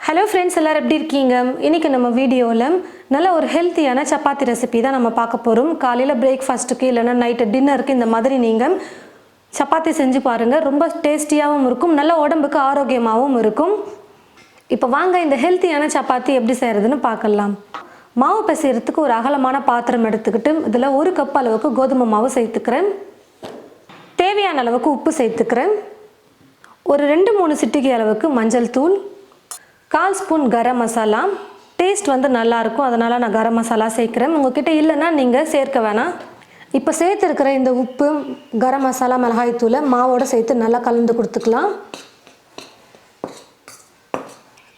Hello friends, எல்லாரும் எப்படி இருக்கீங்க? இன்னைக்கு நம்ம வீடியோல நல்ல ஒரு ஹெல்தியான சப்பாத்தி ரெசிபி தான் நம்ம பார்க்க போறோம். காலையில பிரேக்ஃபாஸ்ட்க்கு இல்லனா நைட் டின்னருக்கு இந்த மாதிரி நீங்க சப்பாத்தி செஞ்சு பாருங்க. ரொம்ப டேஸ்டியாவும் இருக்கும், நல்ல உடம்புக்கு ஆரோக்கியமாவும் இருக்கும். இப்போ வாங்க இந்த ஹெல்தியான சப்பாத்தி எப்படி செய்யறதுன்னு பார்க்கலாம். மாவு பிசைறதுக்கு ஒரு அகலமான பாத்திரம் எடுத்துக்கிட்டு இதுல 1 கப் அளவுக்கு கோதுமை மாவு சேர்த்துக்கிறேன். தேவையான அளவுக்கு உப்பு சேர்த்துக்கிறேன். ஒரு 2-3 சிட்டிகை அளவுக்கு மஞ்சள் தூள், 1/4 ஸ்பூன் கரம் மசாலா. டேஸ்ட் வந்து நல்லா இருக்கும், அதனால நான் கரம் மசாலா சேர்க்கிறேன். உங்ககிட்ட இல்லைன்னா நீங்கள் சேர்க்க வேணாம். இப்போ சேர்த்துருக்கிற இந்த உப்பு, கரம் மசாலா, மிளகாய் தூளை மாவோடு சேர்த்து நல்லா கலந்து கொடுத்துக்கலாம்.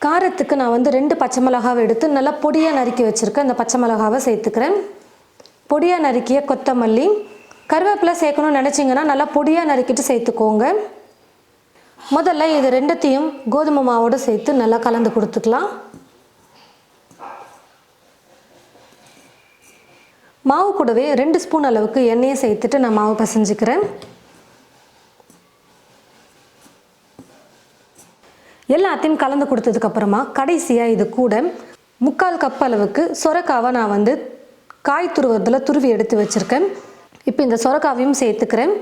காரத்துக்கு நான் வந்து 2 பச்சை மிளகாவை எடுத்து நல்லா பொடியாக நறுக்கி வச்சுருக்கேன். இந்த பச்சை மிளகாவை சேர்த்துக்கிறேன். பொடியாக நறுக்கிய கொத்தமல்லி, கருவேப்பிலை சேர்க்கணும்னு நினச்சிங்கன்னா நல்லா பொடியாக நறுக்கிட்டு சேர்த்துக்கோங்க. முதல்ல இது ரெண்டுத்தையும் கோதுமை மாவோடு சேர்த்து நல்லா கலந்து கொடுத்துக்கலாம். மாவு கூடவே 2 ஸ்பூன் அளவுக்கு எண்ணெயை சேர்த்துட்டு நான் மாவு பிசைஞ்சுக்கிறேன். எல்லாத்தையும் கலந்து கொடுத்ததுக்கப்புறமா கடைசியாக இது கூட 3/4 கப் அளவுக்கு சொரக்காவை நான் வந்து காய் துருவத்தில் துருவி எடுத்து வச்சுருக்கேன். இப்போ இந்த சொரக்காவையும் சேர்த்துக்கிறேன்.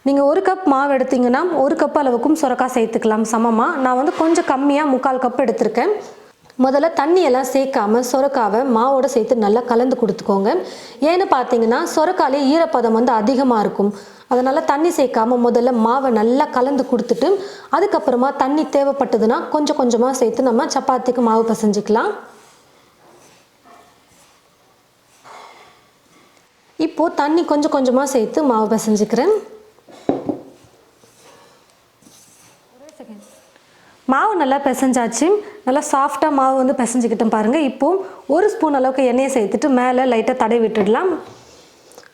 நீங்கள் 1 கப் மாவு எடுத்திங்கன்னா 1 கப் அளவுக்கும் சொரக்காய் சேர்த்துக்கலாம் சமமாக. நான் வந்து கொஞ்சம் கம்மியாக 3/4 கப் எடுத்திருக்கேன். முதல்ல தண்ணியெல்லாம் சேர்க்காமல் சொரக்காவை மாவோடு சேர்த்து நல்லா கலந்து கொடுத்துக்கோங்க. ஏன்னு பார்த்தீங்கன்னா சொரக்காயிலே ஈரப்பதம் வந்து அதிகமாக இருக்கும். அதனால் தண்ணி சேர்க்காமல் முதல்ல மாவை நல்லா கலந்து கொடுத்துட்டு அதுக்கப்புறமா தண்ணி தேவைப்பட்டதுன்னா கொஞ்சம் கொஞ்சமாக சேர்த்து நம்ம சப்பாத்திக்கு மாவு பிசைஞ்சிக்கலாம். இப்போது தண்ணி கொஞ்சம் கொஞ்சமாக சேர்த்து மாவு பிசைஞ்சிக்கிறேன். மாவு நல்லா பிசைஞ்சாச்சு. நல்லா சாஃப்டாக மாவு வந்து பிசைஞ்சிக்கிட்டேன் பாருங்கள். இப்போது 1 ஸ்பூன் அளவுக்கு எண்ணெயை சேர்த்துட்டு மேலே லைட்டாக தடவி விட்டுடலாம்.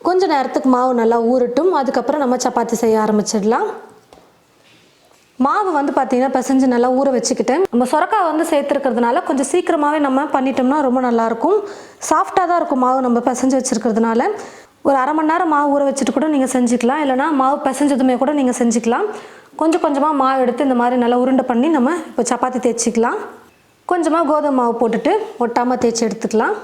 கொஞ்சம் நேரத்துக்கு மாவு நல்லா ஊறட்டும். அதுக்கப்புறம் நம்ம சப்பாத்தி செய்ய ஆரம்பிச்சிடலாம். மாவு வந்து பார்த்திங்கன்னா பிசைஞ்சு நல்லா ஊற வச்சுக்கிட்டேன். நம்ம சொரக்காய் வந்து சேர்த்துருக்கிறதுனால கொஞ்சம் சீக்கிரமாகவே நம்ம பண்ணிட்டோம்னா ரொம்ப நல்லாயிருக்கும். சாஃப்டாக தான் இருக்கும் மாவு நம்ம பிசைஞ்சு வச்சுருக்கிறதுனால. ஒரு 1/2 மணி நேரம் மாவு ஊற வச்சுட்டு கூட நீங்கள் செஞ்சுக்கலாம். இல்லைனா மாவு பிசைஞ்சதுமே கூட நீங்கள் செஞ்சுக்கலாம். கொஞ்சம் கொஞ்சமாக மாவு எடுத்து இந்த மாதிரி நல்லா உருண்டை பண்ணி நம்ம இப்போ சப்பாத்தி தேய்ச்சிக்கலாம். கொஞ்சமாக கோதுமை மாவு போட்டுட்டு ஒட்டாமல் தேய்ச்சி எடுத்துக்கலாம்.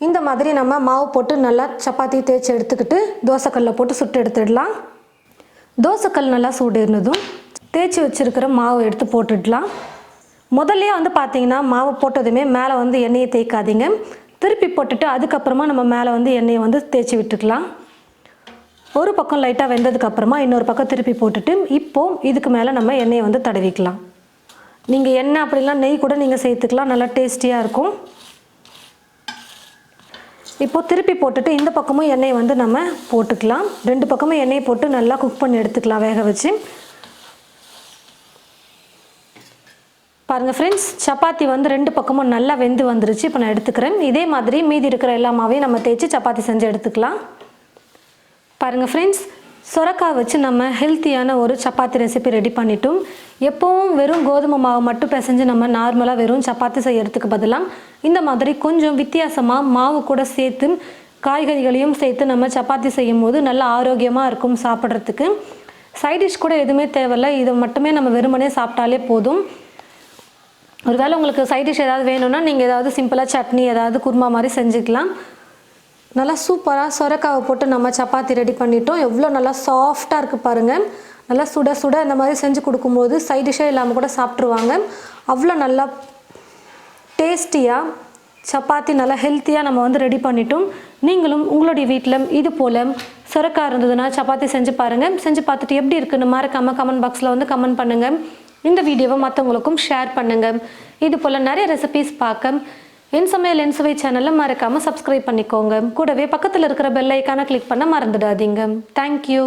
இந்த மாதிரி நம்ம மாவு போட்டு நல்லா சப்பாத்தி தேய்ச்சி எடுத்துக்கிட்டு தோசைக்கல்லில் போட்டு சுட்டு எடுத்துடலாம். தோசைக்கல் நல்லா சூடுனதும் தேய்ச்சி வச்சுருக்கிற மாவு எடுத்து போட்டுடலாம். முதல்லையே வந்து பார்த்திங்கன்னா மாவு போட்டதுமே மேலே வந்து எண்ணெயை தேய்க்காதீங்க. திருப்பி போட்டுட்டு அதுக்கப்புறமா நம்ம மேலே வந்து எண்ணெயை வந்து தேய்ச்சி விட்டுக்கலாம். ஒரு பக்கம் லைட்டாக வெந்ததுக்கப்புறமா இன்னொரு பக்கம் திருப்பி போட்டுட்டு இப்போது இதுக்கு மேலே நம்ம எண்ணெயை வந்து தடவிக்கலாம். நீங்கள் எண்ணெய் அப்படிலாம் நெய் கூட நீங்கள் சேர்த்துக்கலாம், நல்லா டேஸ்டியாக இருக்கும். இப்போது திருப்பி போட்டுட்டு இந்த பக்கமும் எண்ணெயை வந்து நம்ம போட்டுக்கலாம். 2 பக்கமும் எண்ணெயை போட்டு நல்லா குக் பண்ணி எடுத்துக்கலாம் வேக வச்சு. பாருங்கள் ஃப்ரெண்ட்ஸ், சப்பாத்தி வந்து 2 பக்கமும் நல்லா வெந்து வந்துருச்சு. இப்போ நான் எடுத்துக்கிறேன். இதே மாதிரி மீதி இருக்கிற எல்லா மாவையும் நம்ம தேய்ச்சி சப்பாத்தி செஞ்சு எடுத்துக்கலாம். பாருங்கள் ஃப்ரெண்ட்ஸ், சொரக்காய் வச்சு நம்ம ஹெல்த்தியான ஒரு சப்பாத்தி ரெசிபி ரெடி பண்ணிட்டோம். எப்போவும் வெறும் கோதுமை மாவு மட்டும் பிசைஞ்சு நம்ம நார்மலாக வெறும் சப்பாத்தி செய்யறதுக்கு பதிலாக இந்த மாதிரி கொஞ்சம் வித்தியாசமாக மாவு கூட சேர்த்து காய்கறிகளையும் சேர்த்து நம்ம சப்பாத்தி செய்யும் போது நல்லா ஆரோக்கியமாக இருக்கும் சாப்பிட்றதுக்கு. சைடிஷ் கூட எதுவுமே தேவையில்லை, இதை மட்டுமே நம்ம வெறுமனே சாப்பிட்டாலே போதும். ஒருவேளை உங்களுக்கு சைடிஷ் ஏதாவது வேணும்னா நீங்கள் ஏதாவது சிம்பிளாக சட்னி ஏதாவது குருமா மாதிரி செஞ்சுக்கலாம். நல்லா சூப்பராக சொரக்காவை போட்டு நம்ம சப்பாத்தி ரெடி பண்ணிட்டோம். எவ்வளோ நல்லா சாஃப்டாக இருக்குது பாருங்கள். நல்லா சுட சுட இந்த மாதிரி செஞ்சு கொடுக்கும்போது சைடிஷே இல்லாமல் கூட சாப்பிட்ருவாங்க. அவ்வளோ நல்லா டேஸ்டியாக சப்பாத்தி நல்லா ஹெல்த்தியாக நம்ம வந்து ரெடி பண்ணிட்டோம். நீங்களும் உங்களுடைய வீட்டில் இது போல் சொரக்காய் இருந்ததுன்னா சப்பாத்தி செஞ்சு பாருங்கள். செஞ்சு பார்த்துட்டு எப்படி இருக்குன்னு மறக்காமல் கமெண்ட் பாக்ஸில் வந்து கமெண்ட் பண்ணுங்கள். இந்த வீடியோவை மற்றவங்களுக்கும் ஷேர் பண்ணுங்கள். இது போல் நிறைய ரெசிபீஸ் பார்க்க என் சமையல் என் சுவை சேனலை மறக்காமல் சப்ஸ்கிரைப் பண்ணிக்கோங்க. கூடவே பக்கத்தில் இருக்கிற பெல் ஐக்கானை கிளிக் பண்ண மறந்துடாதீங்க. தேங்க்யூ.